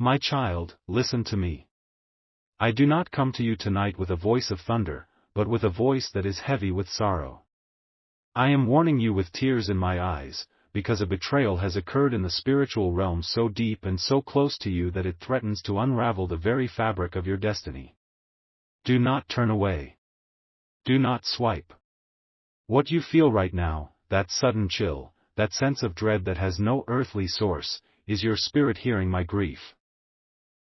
My child, listen to me. I do not come to you tonight with a voice of thunder, but with a voice that is heavy with sorrow. I am warning you with tears in my eyes, because a betrayal has occurred in the spiritual realm so deep and so close to you that it threatens to unravel the very fabric of your destiny. Do not turn away. Do not swipe. What you feel right now, that sudden chill, that sense of dread that has no earthly source, is your spirit hearing my grief.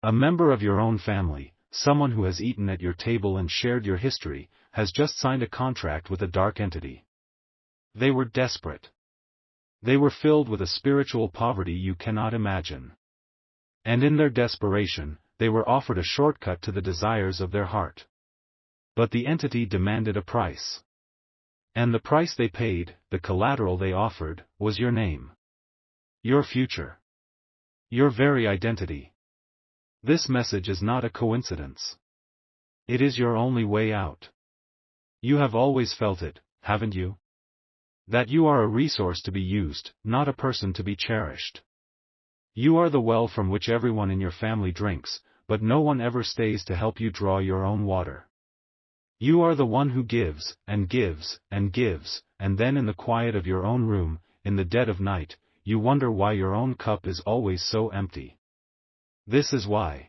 A member of your own family, someone who has eaten at your table and shared your history, has just signed a contract with a dark entity. They were desperate. They were filled with a spiritual poverty you cannot imagine. And in their desperation, they were offered a shortcut to the desires of their heart. But the entity demanded a price. And the price they paid, the collateral they offered, was your name. Your future. Your very identity. This message is not a coincidence. It is your only way out. You have always felt it, haven't you? That you are a resource to be used, not a person to be cherished. You are the well from which everyone in your family drinks, but no one ever stays to help you draw your own water. You are the one who gives, and gives, and gives, and then in the quiet of your own room, in the dead of night, you wonder why your own cup is always so empty. This is why.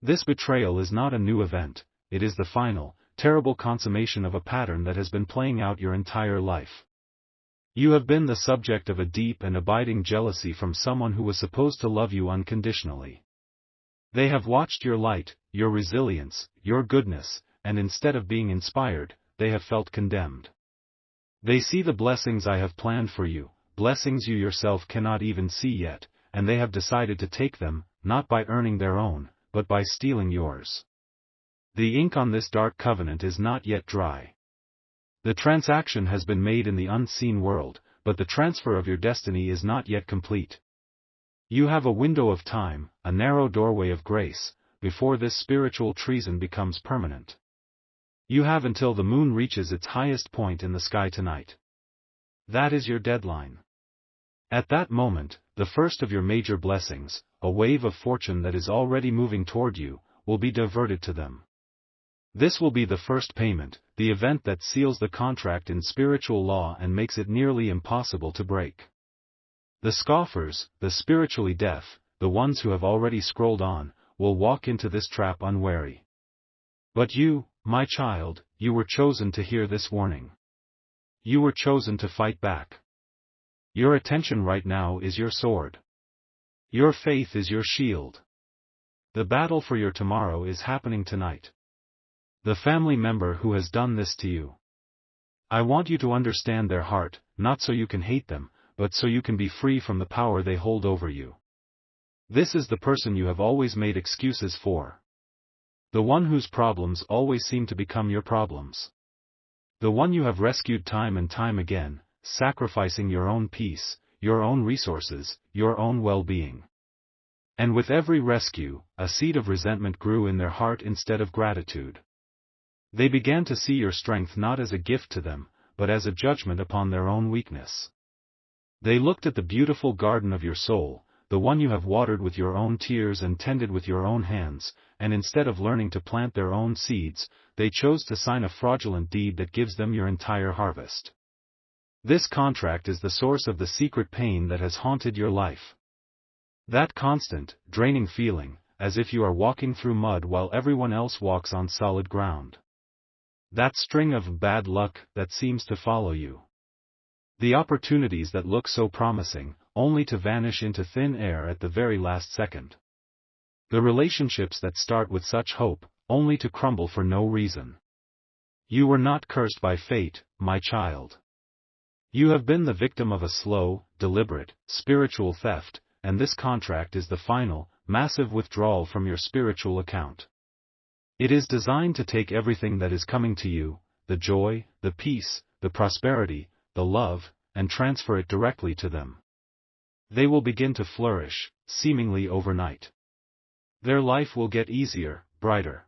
This betrayal is not a new event, it is the final, terrible consummation of a pattern that has been playing out your entire life. You have been the subject of a deep and abiding jealousy from someone who was supposed to love you unconditionally. They have watched your light, your resilience, your goodness, and instead of being inspired, they have felt condemned. They see the blessings I have planned for you, blessings you yourself cannot even see yet, and they have decided to take them, not by earning their own, but by stealing yours. The ink on this dark covenant is not yet dry. The transaction has been made in the unseen world, but the transfer of your destiny is not yet complete. You have a window of time, a narrow doorway of grace, before this spiritual treason becomes permanent. You have until the moon reaches its highest point in the sky tonight. That is your deadline. At that moment, the first of your major blessings, a wave of fortune that is already moving toward you, will be diverted to them. This will be the first payment, the event that seals the contract in spiritual law and makes it nearly impossible to break. The scoffers, the spiritually deaf, the ones who have already scrolled on, will walk into this trap unwary. But you, my child, you were chosen to hear this warning. You were chosen to fight back. Your attention right now is your sword. Your faith is your shield. The battle for your tomorrow is happening tonight. The family member who has done this to you. I want you to understand their heart, not so you can hate them, but so you can be free from the power they hold over you. This is the person you have always made excuses for. The one whose problems always seem to become your problems. The one you have rescued time and time again, sacrificing your own peace, your own resources, your own well-being. And with every rescue, a seed of resentment grew in their heart instead of gratitude. They began to see your strength not as a gift to them, but as a judgment upon their own weakness. They looked at the beautiful garden of your soul, the one you have watered with your own tears and tended with your own hands, and instead of learning to plant their own seeds, they chose to sign a fraudulent deed that gives them your entire harvest. This contract is the source of the secret pain that has haunted your life. That constant, draining feeling, as if you are walking through mud while everyone else walks on solid ground. That string of bad luck that seems to follow you. The opportunities that look so promising, only to vanish into thin air at the very last second. The relationships that start with such hope, only to crumble for no reason. You were not cursed by fate, my child. You have been the victim of a slow, deliberate, spiritual theft, and this contract is the final, massive withdrawal from your spiritual account. It is designed to take everything that is coming to you, the joy, the peace, the prosperity, the love, and transfer it directly to them. They will begin to flourish, seemingly overnight. Their life will get easier, brighter.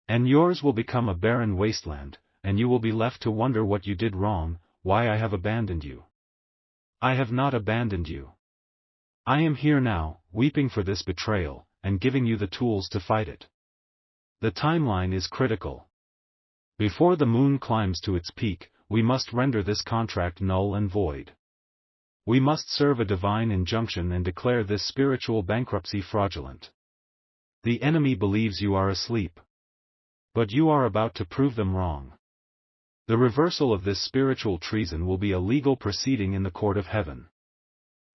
And yours will become a barren wasteland, and you will be left to wonder what you did wrong, why I have abandoned you. I have not abandoned you. I am here now, weeping for this betrayal, and giving you the tools to fight it. The timeline is critical. Before the moon climbs to its peak, we must render this contract null and void. We must serve a divine injunction and declare this spiritual bankruptcy fraudulent. The enemy believes you are asleep. But you are about to prove them wrong. The reversal of this spiritual treason will be a legal proceeding in the court of heaven.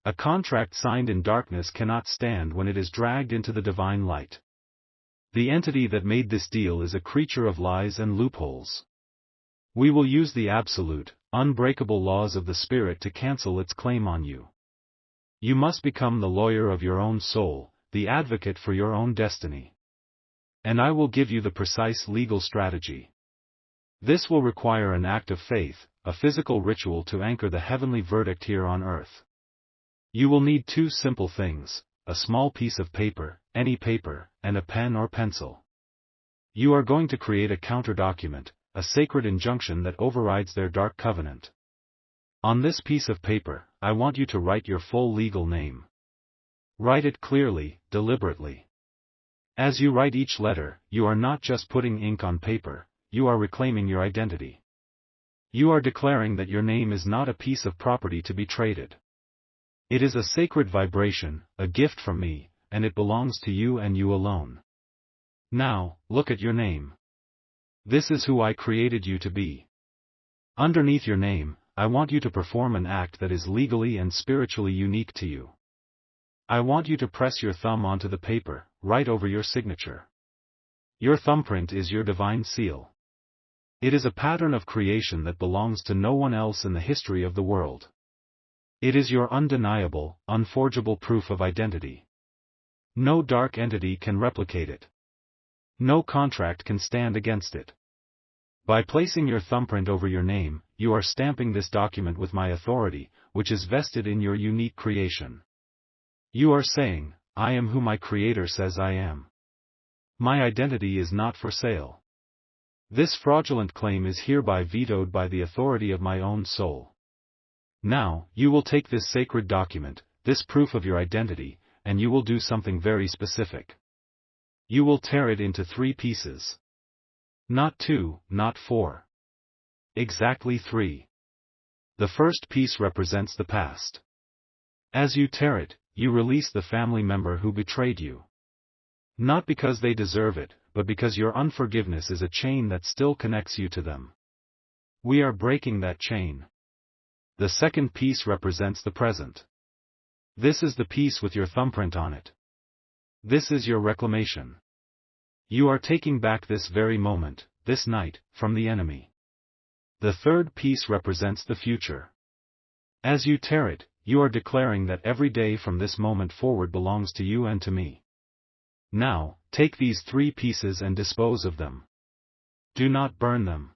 A contract signed in darkness cannot stand when it is dragged into the divine light. The entity that made this deal is a creature of lies and loopholes. We will use the absolute, unbreakable laws of the Spirit to cancel its claim on you. You must become the lawyer of your own soul, the advocate for your own destiny. And I will give you the precise legal strategy. This will require an act of faith, a physical ritual to anchor the heavenly verdict here on earth. You will need two simple things: a small piece of paper, any paper, and a pen or pencil. You are going to create a counter-document, a sacred injunction that overrides their dark covenant. On this piece of paper, I want you to write your full legal name. Write it clearly, deliberately. As you write each letter, you are not just putting ink on paper, you are reclaiming your identity. You are declaring that your name is not a piece of property to be traded. It is a sacred vibration, a gift from me, and it belongs to you and you alone. Now, look at your name. This is who I created you to be. Underneath your name, I want you to perform an act that is legally and spiritually unique to you. I want you to press your thumb onto the paper, right over your signature. Your thumbprint is your divine seal. It is a pattern of creation that belongs to no one else in the history of the world. It is your undeniable, unforgeable proof of identity. No dark entity can replicate it. No contract can stand against it. By placing your thumbprint over your name, you are stamping this document with my authority, which is vested in your unique creation. You are saying, I am who my Creator says I am. My identity is not for sale. This fraudulent claim is hereby vetoed by the authority of my own soul. Now, you will take this sacred document, this proof of your identity, and you will do something very specific. You will tear it into 3 pieces. Not 2, not 4. Exactly 3. The first piece represents the past. As you tear it, you release the family member who betrayed you. Not because they deserve it, but because your unforgiveness is a chain that still connects you to them. We are breaking that chain. The second piece represents the present. This is the piece with your thumbprint on it. This is your reclamation. You are taking back this very moment, this night, from the enemy. The third piece represents the future. As you tear it, you are declaring that every day from this moment forward belongs to you and to me. Now, take these 3 pieces and dispose of them. Do not burn them.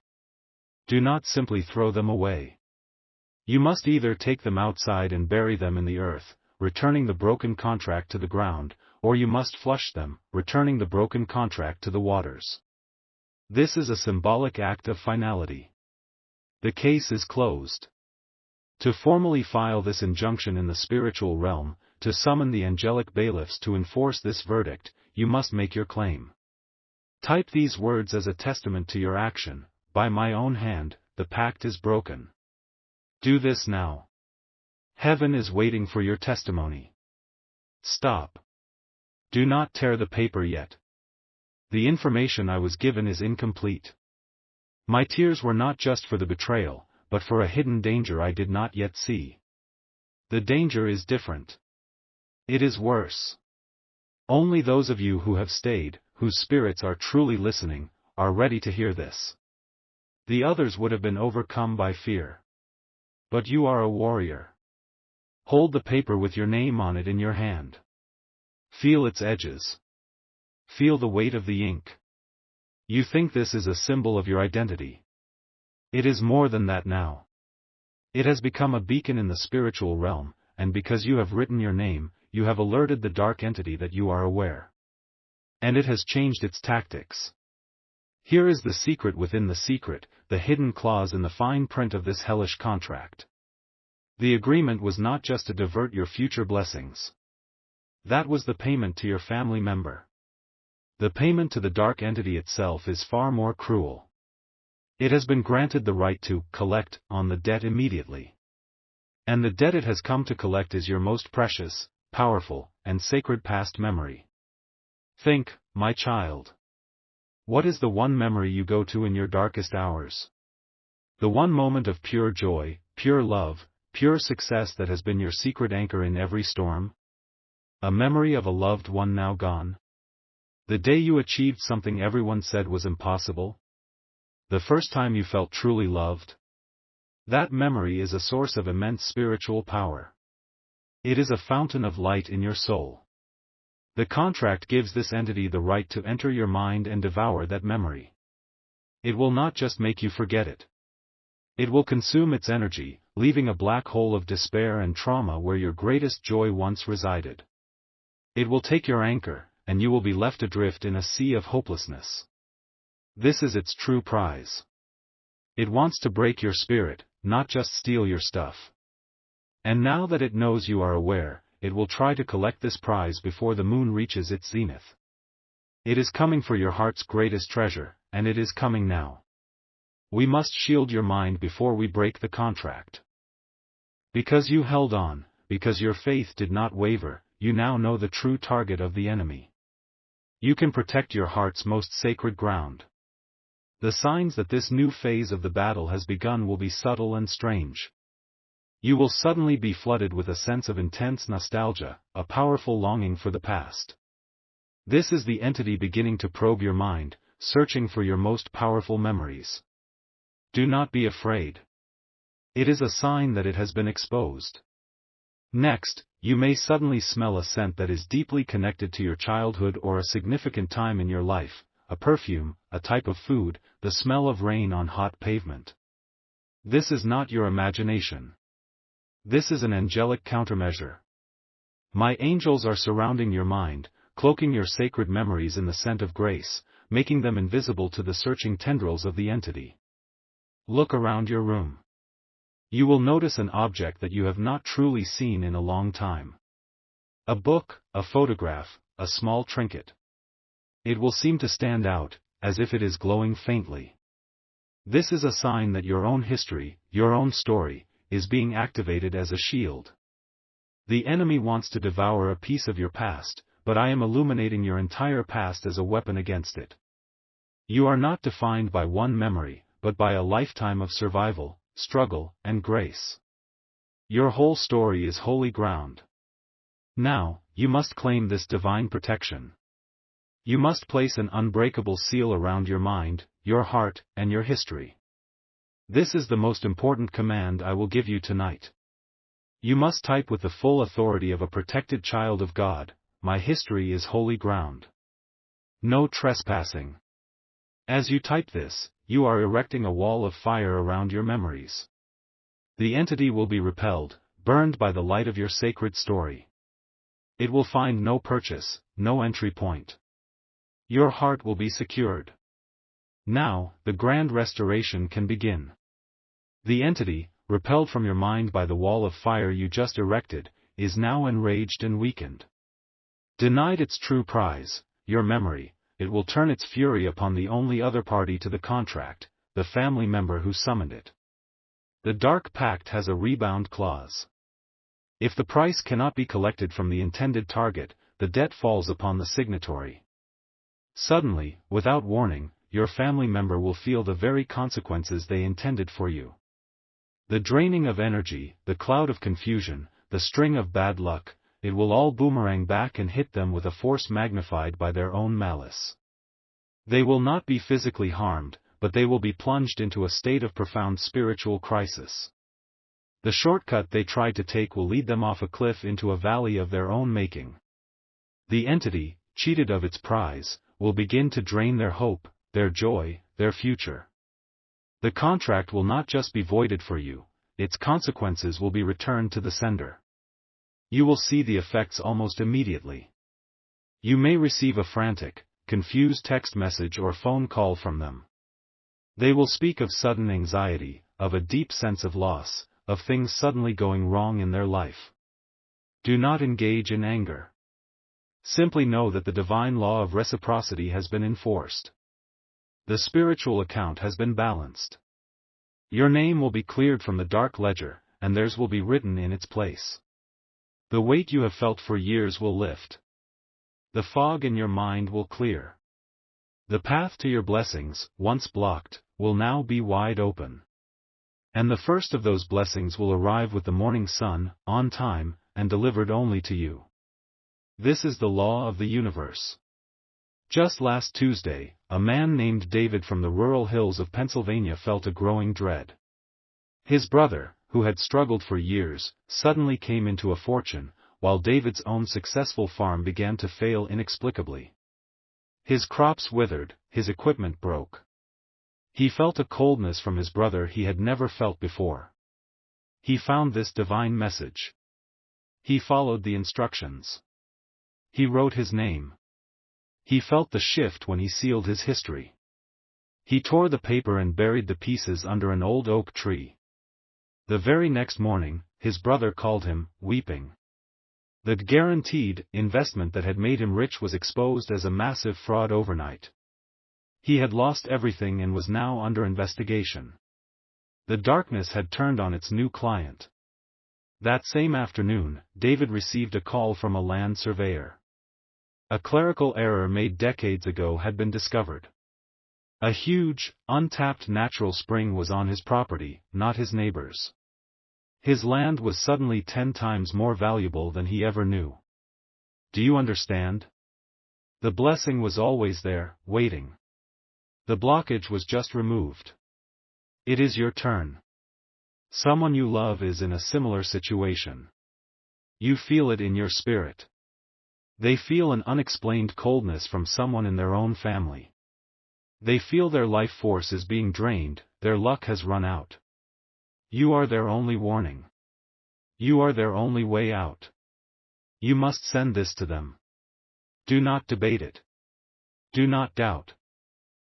Do not simply throw them away. You must either take them outside and bury them in the earth, returning the broken contract to the ground, or you must flush them, returning the broken contract to the waters. This is a symbolic act of finality. The case is closed. To formally file this injunction in the spiritual realm, to summon the angelic bailiffs to enforce this verdict, you must make your claim. Type these words as a testament to your action: by my own hand, the pact is broken. Do this now. Heaven is waiting for your testimony. Stop. Do not tear the paper yet. The information I was given is incomplete. My tears were not just for the betrayal, but for a hidden danger I did not yet see. The danger is different. It is worse. Only those of you who have stayed, whose spirits are truly listening, are ready to hear this. The others would have been overcome by fear. But you are a warrior. Hold the paper with your name on it in your hand. Feel its edges. Feel the weight of the ink. You think this is a symbol of your identity. It is more than that now. It has become a beacon in the spiritual realm, and because you have written your name, you have alerted the dark entity that you are aware. And it has changed its tactics. Here is the secret within the secret, the hidden clause in the fine print of this hellish contract. The agreement was not just to divert your future blessings. That was the payment to your family member. The payment to the dark entity itself is far more cruel. It has been granted the right to collect on the debt immediately. And the debt it has come to collect is your most precious, powerful, and sacred past memory. Think, my child. What is the one memory you go to in your darkest hours? The one moment of pure joy, pure love, pure success that has been your secret anchor in every storm? A memory of a loved one now gone? The day you achieved something everyone said was impossible? The first time you felt truly loved? That memory is a source of immense spiritual power. It is a fountain of light in your soul. The contract gives this entity the right to enter your mind and devour that memory. It will not just make you forget it. It will consume its energy, leaving a black hole of despair and trauma where your greatest joy once resided. It will take your anchor, and you will be left adrift in a sea of hopelessness. This is its true prize. It wants to break your spirit, not just steal your stuff. And now that it knows you are aware, it will try to collect this prize before the moon reaches its zenith. It is coming for your heart's greatest treasure, and it is coming now. We must shield your mind before we break the contract. Because you held on, because your faith did not waver, you now know the true target of the enemy. You can protect your heart's most sacred ground. The signs that this new phase of the battle has begun will be subtle and strange. You will suddenly be flooded with a sense of intense nostalgia, a powerful longing for the past. This is the entity beginning to probe your mind, searching for your most powerful memories. Do not be afraid. It is a sign that it has been exposed. Next, you may suddenly smell a scent that is deeply connected to your childhood or a significant time in your life, a perfume, a type of food, the smell of rain on hot pavement. This is not your imagination. This is an angelic countermeasure. My angels are surrounding your mind, cloaking your sacred memories in the scent of grace, making them invisible to the searching tendrils of the entity. Look around your room. You will notice an object that you have not truly seen in a long time. A book, a photograph, a small trinket. It will seem to stand out, as if it is glowing faintly. This is a sign that your own history, your own story, is being activated as a shield. The enemy wants to devour a piece of your past, but I am illuminating your entire past as a weapon against it. You are not defined by one memory, but by a lifetime of survival, struggle, and grace. Your whole story is holy ground. Now, you must claim this divine protection. You must place an unbreakable seal around your mind, your heart, and your history. This is the most important command I will give you tonight. You must type with the full authority of a protected child of God, my history is holy ground. No trespassing. As you type this, you are erecting a wall of fire around your memories. The entity will be repelled, burned by the light of your sacred story. It will find no purchase, no entry point. Your heart will be secured. Now, the grand restoration can begin. The entity, repelled from your mind by the wall of fire you just erected, is now enraged and weakened. Denied its true prize, your memory, it will turn its fury upon the only other party to the contract, the family member who summoned it. The dark pact has a rebound clause. If the price cannot be collected from the intended target, the debt falls upon the signatory. Suddenly, without warning, your family member will feel the very consequences they intended for you. The draining of energy, the cloud of confusion, the string of bad luck, it will all boomerang back and hit them with a force magnified by their own malice. They will not be physically harmed, but they will be plunged into a state of profound spiritual crisis. The shortcut they tried to take will lead them off a cliff into a valley of their own making. The entity, cheated of its prize, will begin to drain their hope, their joy, their future. The contract will not just be voided for you, its consequences will be returned to the sender. You will see the effects almost immediately. You may receive a frantic, confused text message or phone call from them. They will speak of sudden anxiety, of a deep sense of loss, of things suddenly going wrong in their life. Do not engage in anger. Simply know that the divine law of reciprocity has been enforced. The spiritual account has been balanced. Your name will be cleared from the dark ledger, and theirs will be written in its place. The weight you have felt for years will lift. The fog in your mind will clear. The path to your blessings, once blocked, will now be wide open. And the first of those blessings will arrive with the morning sun, on time, and delivered only to you. This is the law of the universe. Just last Tuesday, a man named David from the rural hills of Pennsylvania felt a growing dread. His brother, who had struggled for years, suddenly came into a fortune, while David's own successful farm began to fail inexplicably. His crops withered, his equipment broke. He felt a coldness from his brother he had never felt before. He found this divine message. He followed the instructions. He wrote his name. He felt the shift when he sealed his history. He tore the paper and buried the pieces under an old oak tree. The very next morning, his brother called him, weeping. The guaranteed investment that had made him rich was exposed as a massive fraud overnight. He had lost everything and was now under investigation. The darkness had turned on its new client. That same afternoon, David received a call from a land surveyor. A clerical error made decades ago had been discovered. A huge, untapped natural spring was on his property, not his neighbor's. His land was suddenly 10 times more valuable than he ever knew. Do you understand? The blessing was always there, waiting. The blockage was just removed. It is your turn. Someone you love is in a similar situation. You feel it in your spirit. They feel an unexplained coldness from someone in their own family. They feel their life force is being drained, their luck has run out. You are their only warning. You are their only way out. You must send this to them. Do not debate it. Do not doubt.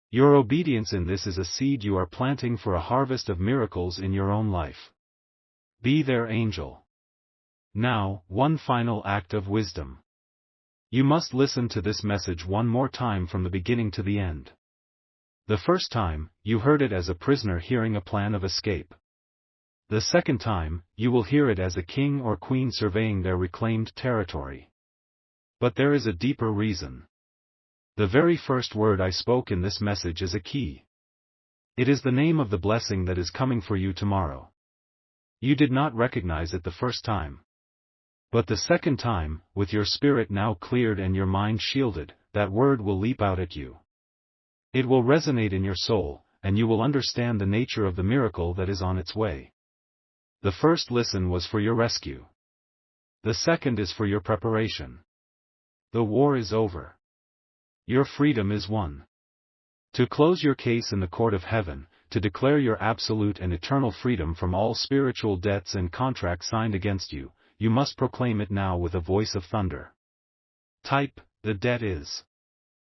Your obedience in this is a seed you are planting for a harvest of miracles in your own life. Be their angel. Now, one final act of wisdom. You must listen to this message one more time from the beginning to the end. The first time, you heard it as a prisoner hearing a plan of escape. The second time, you will hear it as a king or queen surveying their reclaimed territory. But there is a deeper reason. The very first word I spoke in this message is a key. It is the name of the blessing that is coming for you tomorrow. You did not recognize it the first time. But the second time, with your spirit now cleared and your mind shielded, that word will leap out at you. It will resonate in your soul, and you will understand the nature of the miracle that is on its way. The first listen was for your rescue. The second is for your preparation. The war is over. Your freedom is won. To close your case in the court of heaven, to declare your absolute and eternal freedom from all spiritual debts and contracts signed against you, you must proclaim it now with a voice of thunder. Type, the debt is